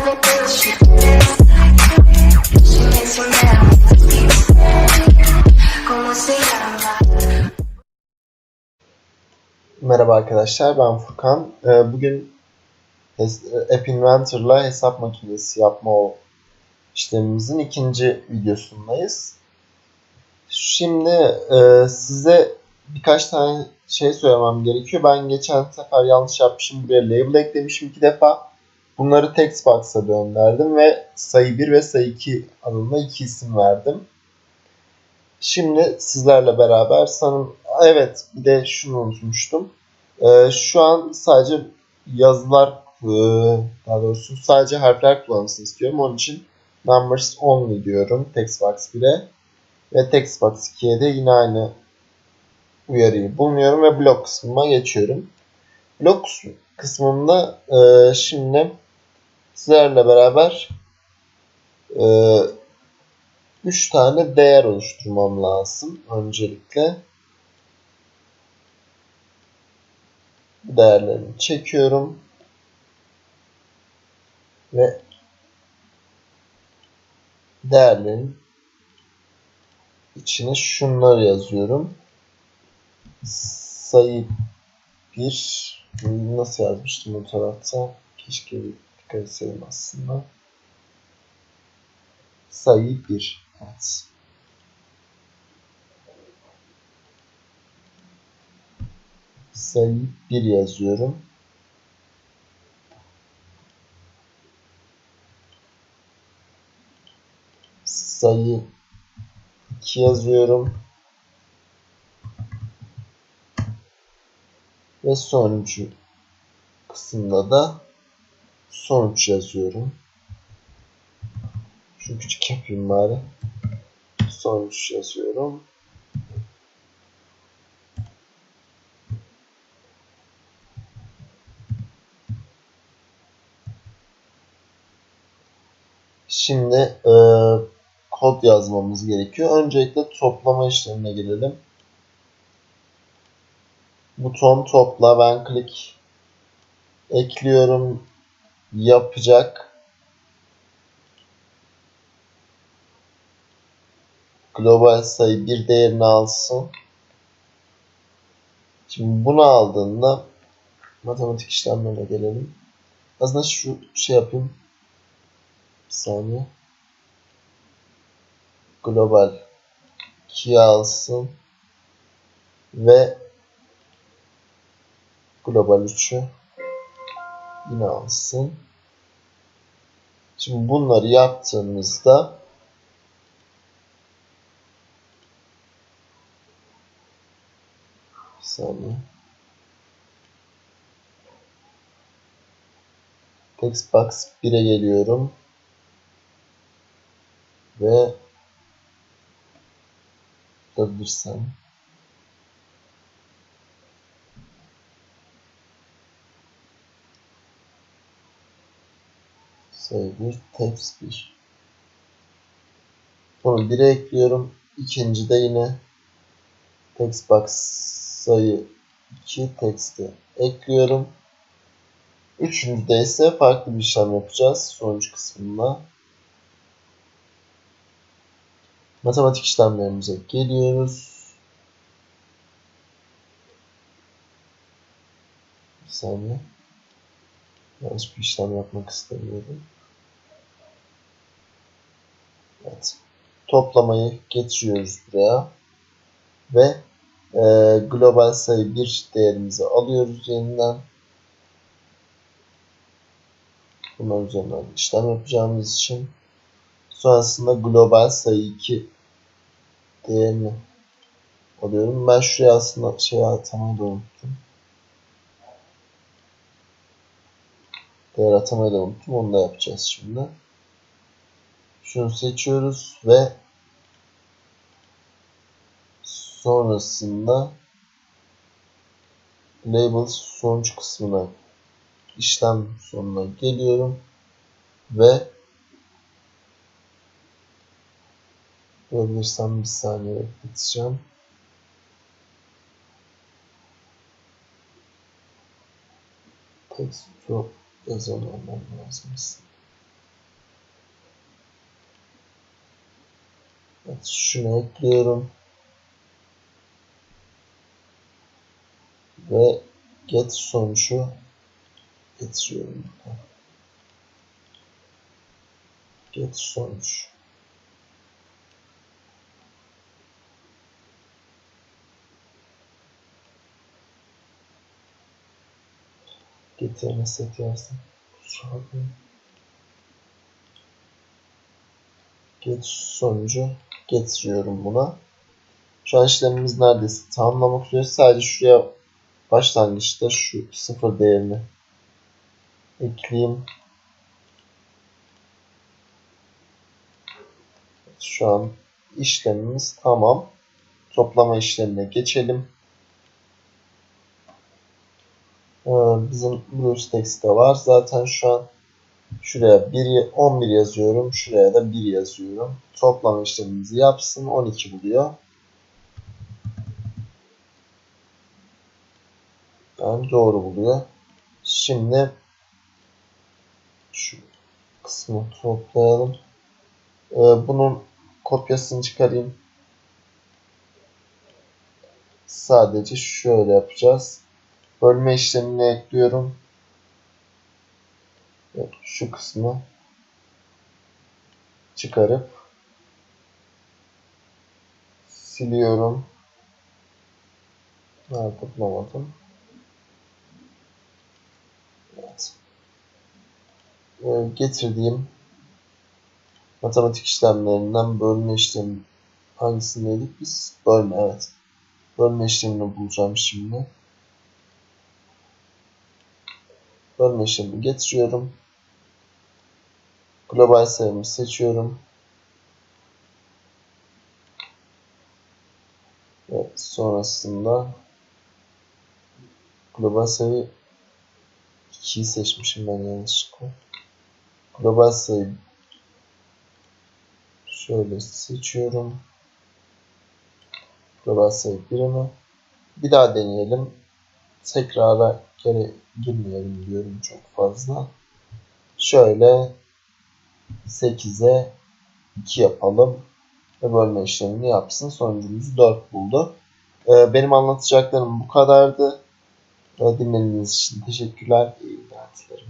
Merhaba arkadaşlar, ben Furkan. Bugün App Inventor'la hesap makinesi yapma işlemimizin ikinci videosundayız. Şimdi size birkaç tane şey söylemem gerekiyor. Ben geçen sefer yanlış yapmışım. Buraya label eklemişim 2 defa. Bunları textbox'a gönderdim ve sayı 1 ve sayı 2 adında 2 isim verdim. Şimdi sizlerle beraber evet, bir de şunu unutmuştum. Şu an sadece yazılar, daha doğrusu sadece harfler kullanılsın istiyorum. Onun için numbers only diyorum textbox 1'e ve textbox 2'ye de yine aynı uyarıyı bulunuyorum ve blok kısmıma geçiyorum. Blok kısmında şimdi sizlerle beraber 3 tane değer oluşturmam lazım öncelikle. Bu değerlerini çekiyorum ve değerlerin içine şunları yazıyorum. Sayı 1 nasıl yazmıştım bu tarafta? Keşke bir dikkat etseydim aslında. Sayı 1. Evet. Sayı 1 yazıyorum. Sayı 2 yazıyorum. Ve sonuncu kısımda da sonuç yazıyorum. Şunu küçük yapayım bari. Sonuç yazıyorum. Şimdi kod yazmamız gerekiyor. Öncelikle toplama işlemine gelelim. Buton topla, ben klik ekliyorum. Yapacak. Global sayı bir değerini alsın. Şimdi bunu aldığında matematik işlemlerine gelelim. Aslında şu şey yapayım. Bir saniye. Global 2'yi alsın. Ve global 3'ü yine alsın. Şimdi bunları yaptığımızda bir saniye. Textbox 1'e geliyorum. Ve tutabilirsem sayı 1, text 1. Bunu 1'e ekliyorum. İkinci de yine textbox sayı 2 text'e ekliyorum. Üçüncüde ise farklı bir işlem yapacağız sonuç kısmında. Matematik işlemlerimize geliyoruz. Bir saniye. Yanlış bir işlem yapmak istemiyorum. Evet. Toplamayı getiriyoruz buraya. Ve global sayı 1 değerimizi alıyoruz yeniden. Bunlar üzerinden işlem yapacağımız için. Sonrasında global sayı 2 değerini alıyorum. Ben şuraya aslında atamayı da unuttum. Değer atamayı da unuttum. Onu da yapacağız şimdi. Şunu seçiyoruz ve sonrasında label sonuç kısmına, işlem sonuna geliyorum ve görebilirsem bir saniye bekleteceğim. Text to yazalım lazım. Evet, şunu ekliyorum. Ve get sonucu getiriyorum. Get sonuç. Getirme set yazdım. Get sonucu getiriyorum buna. Şu an işlemimiz neredeyse tamamlamak üzere. Sadece şuraya başlangıçta şu 0 değerini ekleyeyim. Şu an işlemimiz tamam. Toplama işlemine geçelim. Bizim BlueStacks'te var. Zaten şu an şuraya 11 yazıyorum. Şuraya da 1 yazıyorum. Toplama işlemimizi yapsın. 12 buluyor. Yani doğru buluyor. Şimdi şu kısmı toplayalım. Bunun kopyasını çıkarayım. Sadece şöyle yapacağız. Bölme işlemini ekliyorum. Şu kısmı çıkarıp siliyorum. Nerede bulamadım. Evet. Getirdiğim matematik işlemlerinden bölme işlemi hangisindeydik biz? Bölme, evet. Bölme işlemini bulacağım şimdi. Bölme işlemini getiriyorum. Global sayımı seçiyorum. Ve sonrasında global sayı 2'yi seçmişim ben yanlışlıkla. Global sayı şöyle seçiyorum. Global sayı birimi. Bir daha deneyelim. Tekrara girmeyelim diyorum çok fazla. Şöyle 8'e 2 yapalım. Ve bölme işlemini yapsın. Sonucumuz 4 buldu. Benim anlatacaklarım bu kadardı. Dinlediğiniz için teşekkürler. İyi günler dilerim.